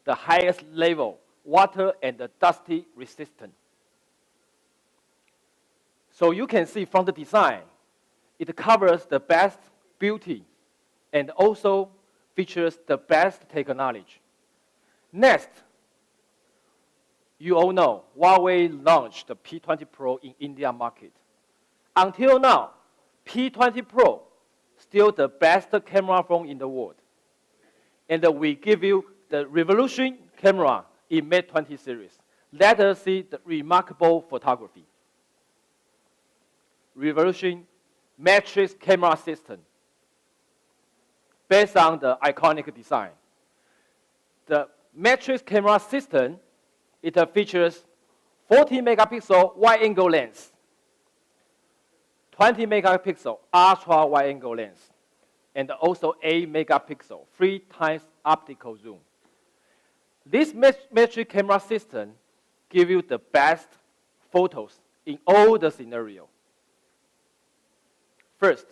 the highest level water and the dusty resistant. So you can see from the design, it covers the best beauty and also features the best technology. Next, you all know Huawei launched the P20 Pro in India market. Until now, P20 Pro still the best camera phone in the world. And we give you the revolution camera in Mate 20 series. Let us see the remarkable photography. Revolution matrix camera system based on the iconic design. The matrix camera system, it features 40 megapixel wide-angle lens, 20 megapixel ultra wide-angle lens, and also 8 megapixel 3 times optical zoom. This matrix camera system gives you the best photos in all the scenarios. First,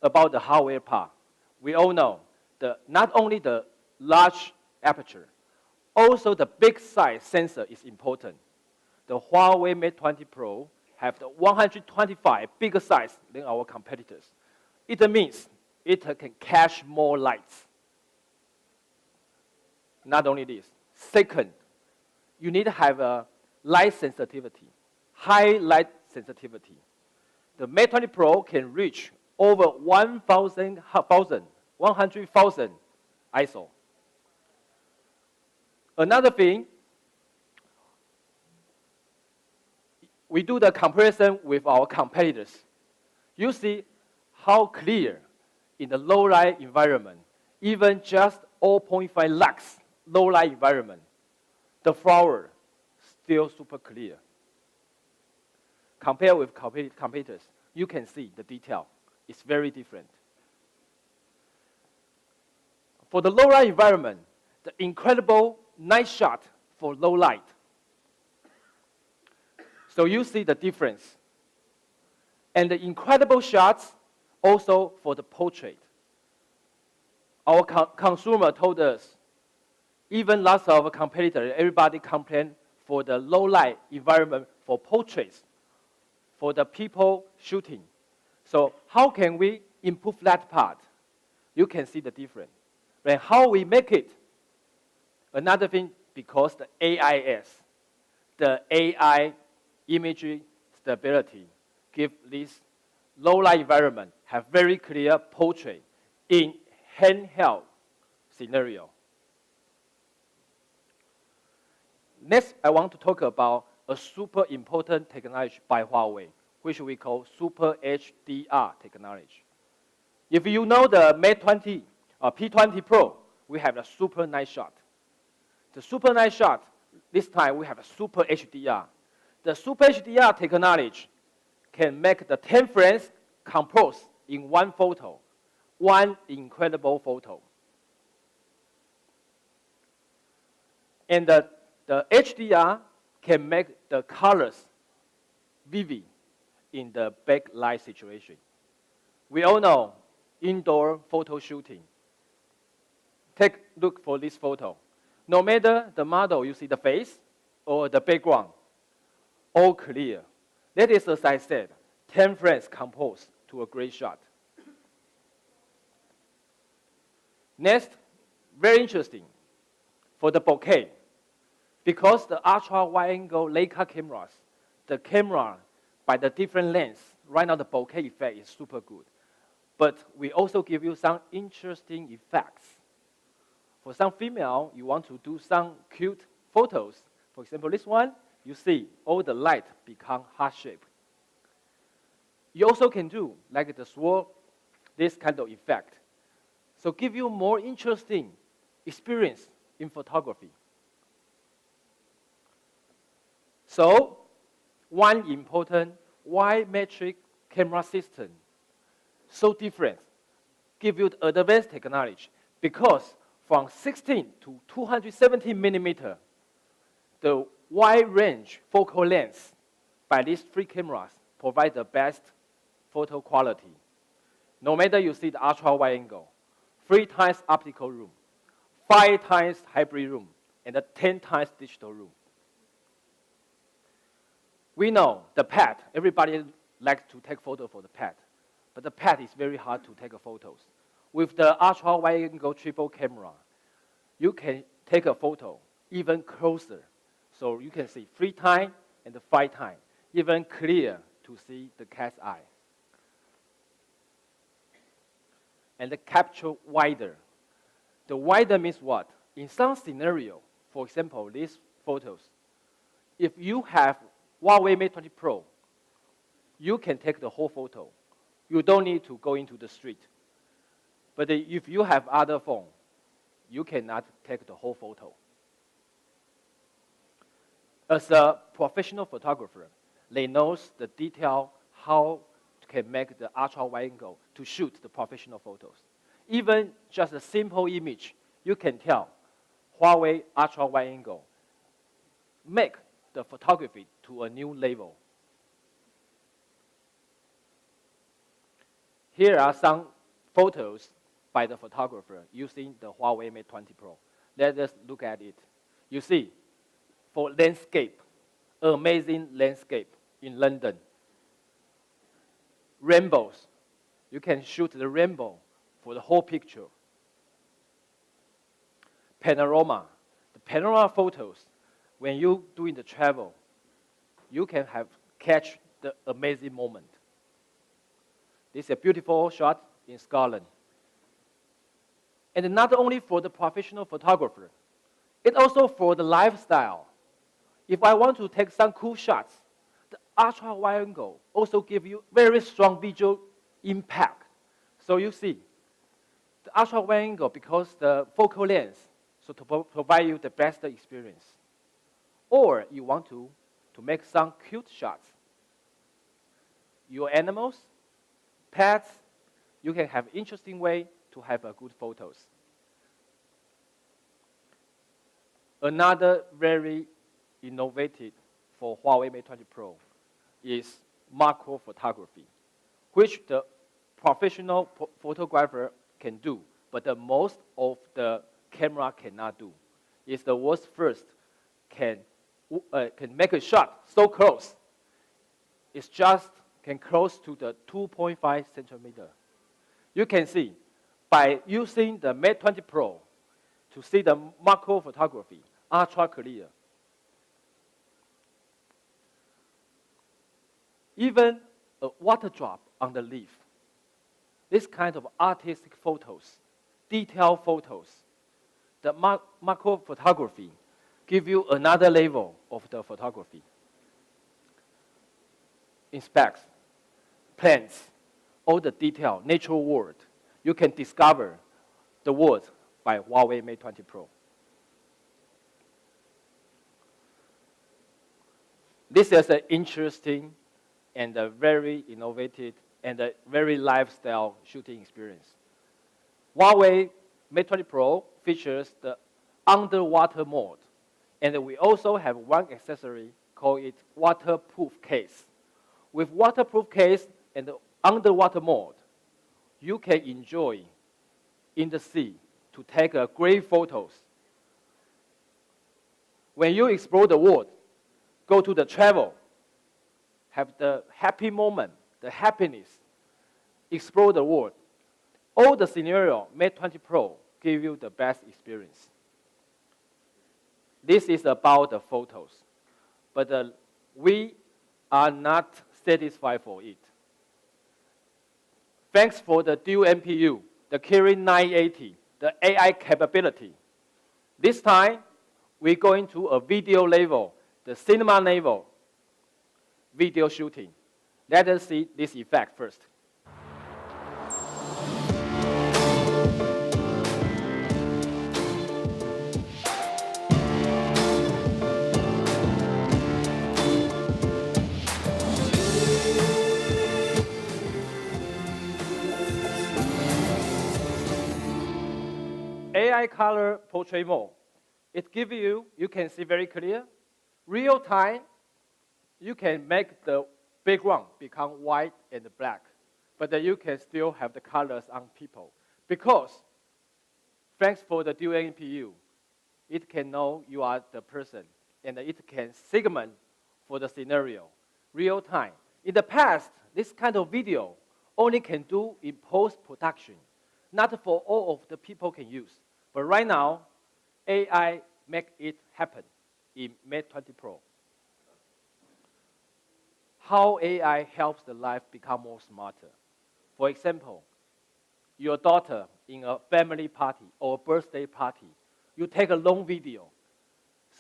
about the hardware part. We all know not only the large aperture, also the big size sensor is important. The Huawei Mate20 Pro have the 125 bigger size than our competitors. It means it can catch more lights. Not only this, second, you need to have a light sensitivity, high light sensitivity. The Mate20 Pro can reach over 100,000 ISO. Another thing, we do the comparison with our competitors. You see how clear in the low light environment, even just 0.5 lux low light environment, the flower still super clear. Compared with competitors, you can see the detail. It's very different. For the low light environment, the incredible night shot for low light. So you see the difference. And the incredible shots also for the portrait. Our consumer told us, even lots of competitors, everybody complained for the low light environment for portraits, for the people shooting. So how can we improve that part? You can see the difference. And how we make it? Another thing, because the AIS, the AI Image Stability, give this low light environment have very clear portrait in handheld scenario. Next, I want to talk about a super important technology by Huawei, which we call Super HDR technology. If you know the Mate20 P20 Pro, we have a super night shot. The super night shot, this time we have a Super HDR. The Super HDR technology can make the 10 frames compose in one photo, one incredible photo. And the HDR can make the colors vivid in the backlight situation. We all know indoor photo shooting. Take a look for this photo. No matter the model, you see the face or the background, all clear. That is, as I said, 10 frames composed to a great shot. Next, very interesting, for the bokeh. Because the ultra-wide-angle Leica cameras, the camera by the different lens, right now the bokeh effect is super good. But we also give you some interesting effects. For some female, you want to do some cute photos. For example, this one, you see all the light become heart shape. You also can do like the swirl, this kind of effect. So give you more interesting experience in photography. So one important wide matrix camera system, so different, give you the advanced technology because from 16 to 270 millimeter, the wide range focal length by these three cameras provide the best photo quality. No matter you see the ultra wide angle, 3 times optical zoom, 5 times hybrid room, and a 10 times digital room. We know the pad, everybody likes to take photo for the pad, but the pad is very hard to take photos. With the ultra wide angle triple camera, you can take a photo even closer. So you can see 3 times and 5 times, even clear to see the cat's eye. And the capture wider. The wider means what? In some scenario, for example, these photos, if you have Huawei Mate20 Pro, you can take the whole photo. You don't need to go into the street. But if you have other phone, you cannot take the whole photo. As a professional photographer, they know the detail how can make the ultra wide angle to shoot the professional photos. Even just a simple image, you can tell Huawei ultra wide angle make the photography to a new level. Here are some photos by the photographer using the Huawei Mate20 Pro. Let us look at it. You see, for landscape, amazing landscape in London. Rainbows, you can shoot the rainbow for the whole picture. Panorama, the panorama photos, when you doing the travel, you can catch the amazing moment. This is a beautiful shot in Scotland. And not only for the professional photographer, it's also for the lifestyle. If I want to take some cool shots, the ultra wide angle also give you very strong visual impact. So you see, the ultra wide angle, because the focal length, so to provide you the best experience. Or you want to make some cute shots. Your animals, pets, you can have interesting way to have a good photos. Another very innovative for Huawei Mate20 Pro is macro photography, which the professional photographer can do, but the most of the camera cannot do. It's the world's first can make a shot so close. It's just can close to the 2.5 centimeter. You can see by using the Mate20 Pro to see the macro photography, ultra clear. Even a water drop on the leaf. This kind of artistic photos, detailed photos, the macro photography give you another level of the photography. Insects, plants, all the detail, natural world, you can discover the world by Huawei Mate20 Pro. This is an interesting and a very innovative and a very lifestyle shooting experience. Huawei Mate20 Pro features the underwater mode, and we also have one accessory called it waterproof case. With waterproof case and the underwater mode, you can enjoy in the sea to take great photos. When you explore the world, go to the travel, have the happy moment, the happiness, explore the world. All the scenario, Mate20 Pro give you the best experience. This is about the photos, but we are not satisfied for it. Thanks for the dual NPU, the Kirin 980, the AI capability. This time, we're going to a video level, the cinema level, video shooting. Let us see this effect first. AI color portrait mode. It gives you can see very clear. Real time, you can make the background become white and black, but then you can still have the colors on people. Because thanks for the dual NPU, it can know you are the person, and it can segment for the scenario, real time. In the past, this kind of video only can do in post-production, not for all of the people can use. But right now, AI make it happen in Mate 20 Pro. How AI helps the life become more smarter. For example, your daughter in a family party or a birthday party, you take a long video.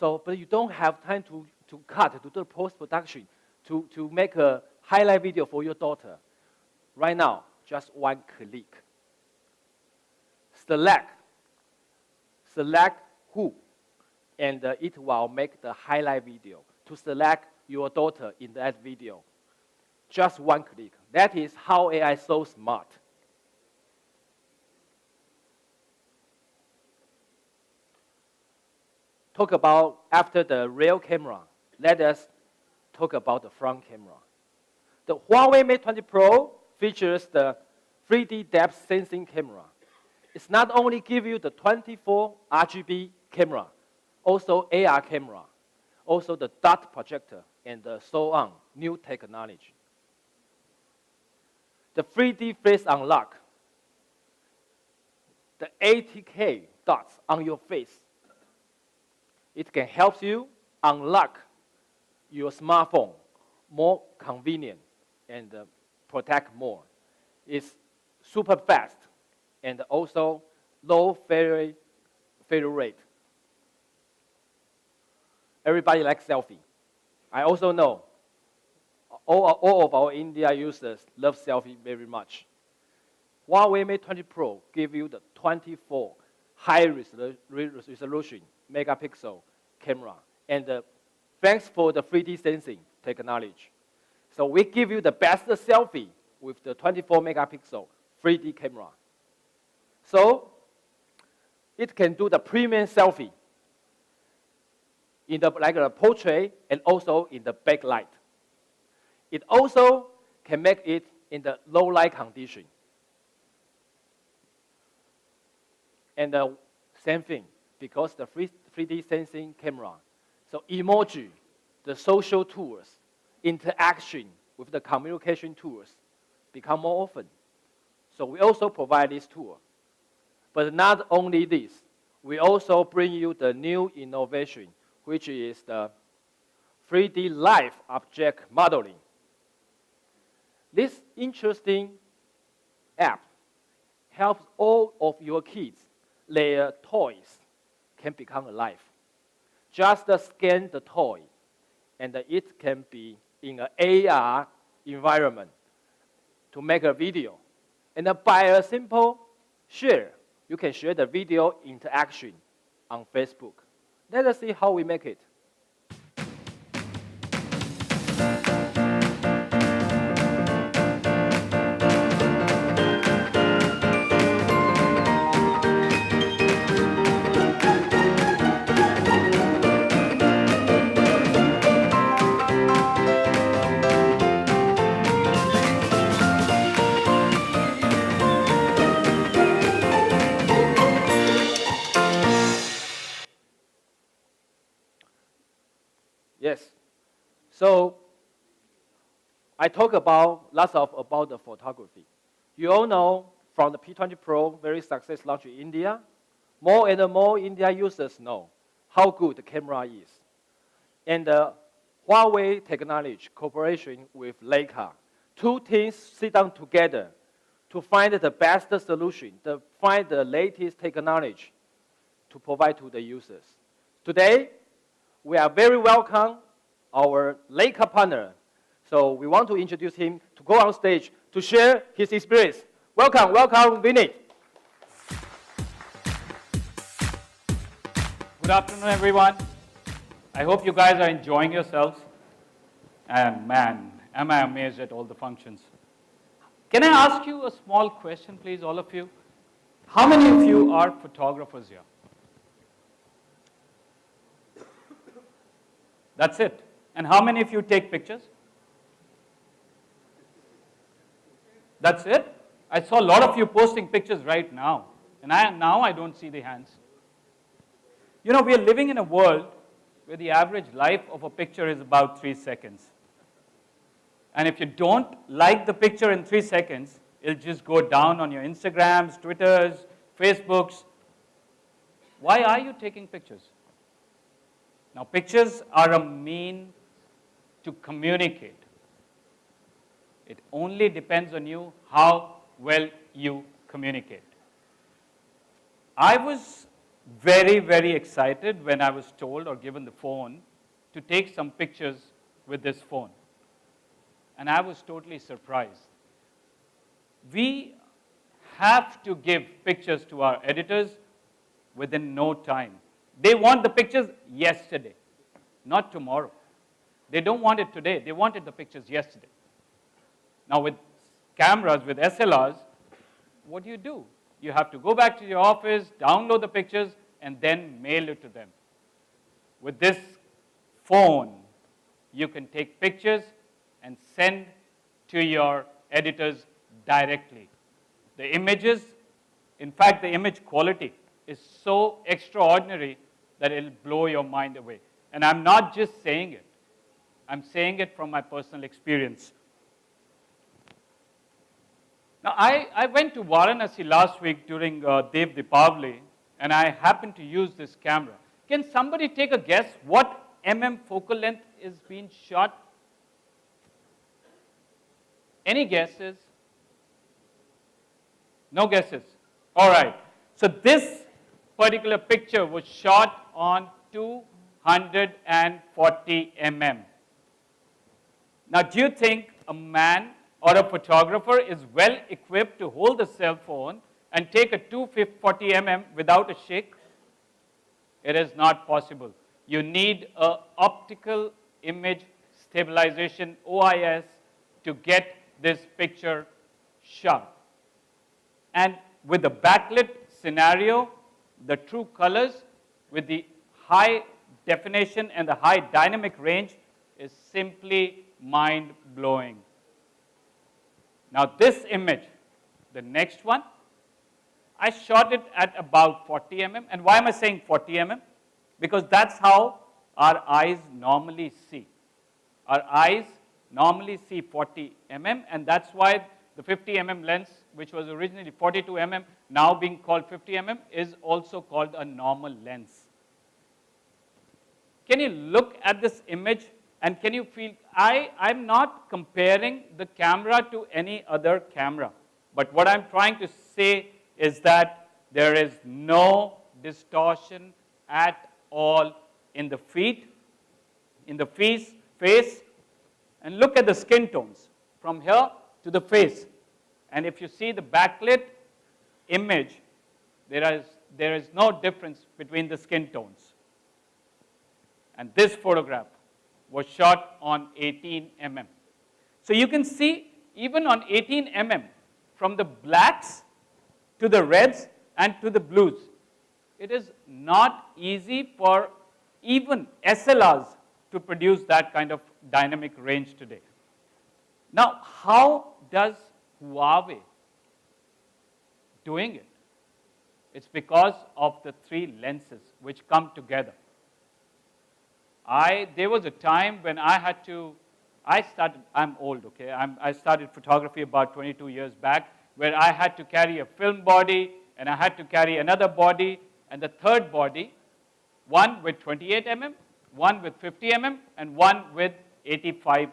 But you don't have time to cut, to do post-production, to make a highlight video for your daughter. Right now, just one click. Select who, and it will make the highlight video to select your daughter in that video. Just one click. That is how AI is so smart. Talk about after the rear camera, let us talk about the front camera. The Huawei Mate 20 Pro features the 3D depth sensing camera. It's not only give you the 24 RGB camera, also AR camera, also the dot projector, and so on, new technology. The 3D face unlock, the 80K dots on your face. It can help you unlock your smartphone more convenient and protect more. It's super fast and also low failure rate. Everybody likes selfie. I also know all of our India users love selfie very much. Huawei Mate 20 Pro give you the 24 high resolution megapixel camera, and thanks for the 3D sensing technology. So we give you the best selfie with the 24 megapixel 3D camera. So it can do the premium selfie in the like a portrait and also in the backlight. It also can make it in the low light condition. And the same thing, because the 3D sensing camera, so emoji, the social tools, interaction with the communication tools become more often. So we also provide this tool. But not only this, we also bring you the new innovation, which is the 3D live object modeling. This interesting app helps all of your kids, their toys can become alive. Just scan the toy, and it can be in an AR environment to make a video. And by a simple share, you can share the video interaction on Facebook. Let us see how we make it. Yes. So I talk about lots about the photography. You all know from the P20 Pro, very successful launch in India, more and more India users know how good the camera is. And the Huawei technology cooperation with Leica, two teams sit down together to find the best solution, to find the latest technology to provide to the users. Today, we are very welcome our Leica partner. So we want to introduce him to go on stage to share his experience. Welcome, welcome, Vinny. Good afternoon, everyone. I hope you guys are enjoying yourselves. And man, am I amazed at all the functions. Can I ask you a small question, please, all of you? How many of you are photographers here? That's it. And how many of you take pictures? That's it? I saw a lot of you posting pictures right now. And now I don't see the hands. You know, we are living in a world where the average life of a picture is about 3 seconds. And if you don't like the picture in 3 seconds, it'll just go down on your Instagrams, Twitters, Facebooks. Why are you taking pictures? Now, pictures are a mean to communicate. It only depends on you how well you communicate. I was very, very excited when I was told or given the phone to take some pictures with this phone. And I was totally surprised. We have to give pictures to our editors within no time. They want the pictures yesterday, not tomorrow. They don't want it today. They wanted the pictures yesterday. Now with cameras, with SLRs, what do? You have to go back to your office, download the pictures, and then mail it to them. With this phone, you can take pictures and send to your editors directly. The images, in fact, the image quality is so extraordinary that it'll blow your mind away. And I'm not just saying it. I'm saying it from my personal experience. Now, I went to Varanasi last week during Dev Deepavali, and I happened to use this camera. Can somebody take a guess what focal length is being shot? Any guesses? No guesses. All right. So this particular picture was shot on 240 Now, do you think a man or a photographer is well equipped to hold a cell phone and take a 240 without a shake? It is not possible. You need an optical image stabilization, OIS, to get this picture shot. And with the backlit scenario, the true colors with the high definition and the high dynamic range is simply mind-blowing. Now this image, the next one, I shot it at about 40 And why am I saying 40 Because that's how our eyes normally see. Our eyes normally see 40 and that's why the 50 lens, which was originally 42 now being called 50 is also called a normal lens. Can you look at this image and can you feel, I'm not comparing the camera to any other camera, but what I'm trying to say is that there is no distortion at all in the feet, in the face, and look at the skin tones from here to the face. And if you see the backlit image, there is no difference between the skin tones. And this photograph was shot on 18 So you can see even on 18 from the blacks to the reds and to the blues, it is not easy for even SLRs to produce that kind of dynamic range today. Now, how does Huawei doing it? It's because of the 3 lenses which come together. There was a time when I'm old, okay? I started photography about 22 years back, where I had to carry a film body, and I had to carry another body, and the third body, one with 28 one with 50 and one with 85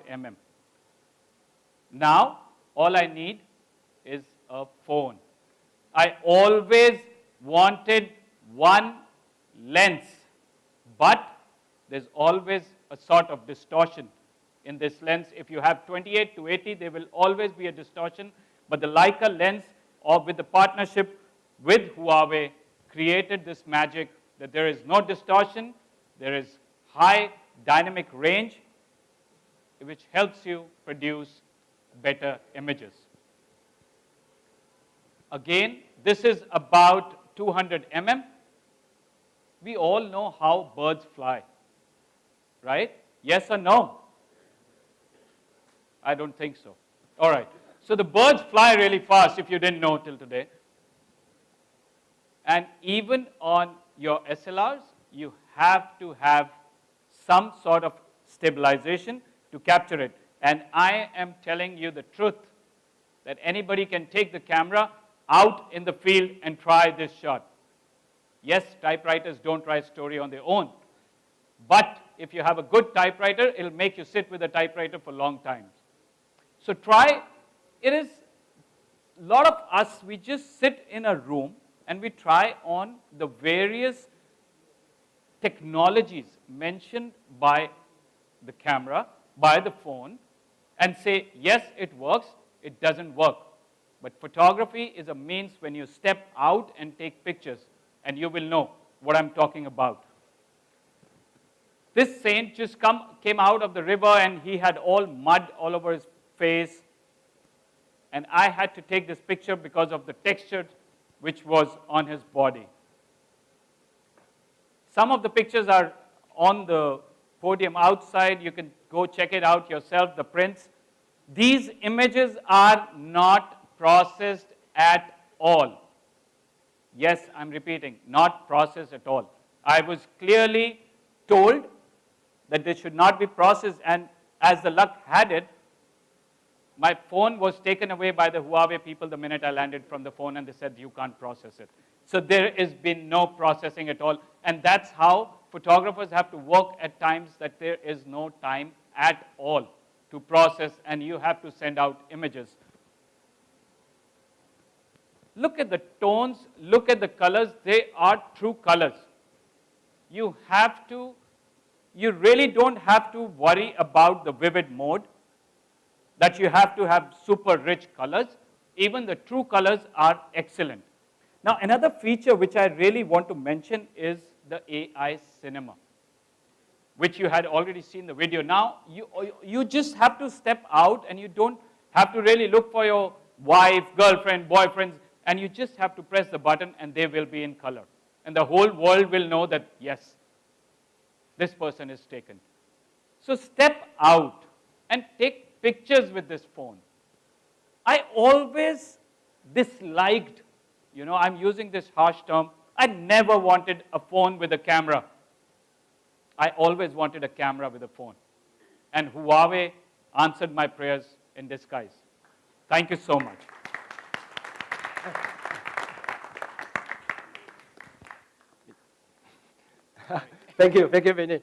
Now, all I need is a phone. I always wanted one lens, but there's always a sort of distortion in this lens. If you have 28 to 80, there will always be a distortion, but the Leica lens, or with the partnership with Huawei, created this magic that there is no distortion, there is high dynamic range, which helps you produce better images. Again, this is about 200 We all know how birds fly, right? Yes or no? I don't think so. All right. So the birds fly really fast, if you didn't know till today. And even on your SLRs, you have to have some sort of stabilization to capture it. And I am telling you the truth, that anybody can take the camera out in the field and try this shot. Yes, typewriters don't write story on their own. But if you have a good typewriter, it'll make you sit with a typewriter for long times. So try. It is, a lot of us, we just sit in a room and we try on the various technologies mentioned by the camera, by the phone, and say, yes, it works, it doesn't work. But photography is a means when you step out and take pictures, and you will know what I'm talking about. This saint just came out of the river and he had all mud all over his face. And I had to take this picture because of the texture which was on his body. Some of the pictures are on the podium outside. You can go check it out yourself, the prints. These images are not processed at all. Yes, I'm repeating, not processed at all. I was clearly told that they should not be processed, and as the luck had it, my phone was taken away by the Huawei people the minute I landed from the phone, and they said, you can't process it. So there has been no processing at all, and that's how photographers have to work at times, that there is no time at all to process, and you have to send out images. Look at the tones, look at the colors, they are true colors. You really don't have to worry about the vivid mode, that you have to have super rich colors. Even the true colors are excellent. Now, another feature which I really want to mention is the AI cinema, which you had already seen the video. Now, you just have to step out, and you don't have to really look for your wife, girlfriend, boyfriend, and you just have to press the button and they will be in color. And the whole world will know that, yes, this person is taken. So step out and take pictures with this phone. I always disliked, I'm using this harsh term, I never wanted a phone with a camera. I always wanted a camera with a phone. And Huawei answered my prayers in disguise. Thank you so much. Thank you, Vinny.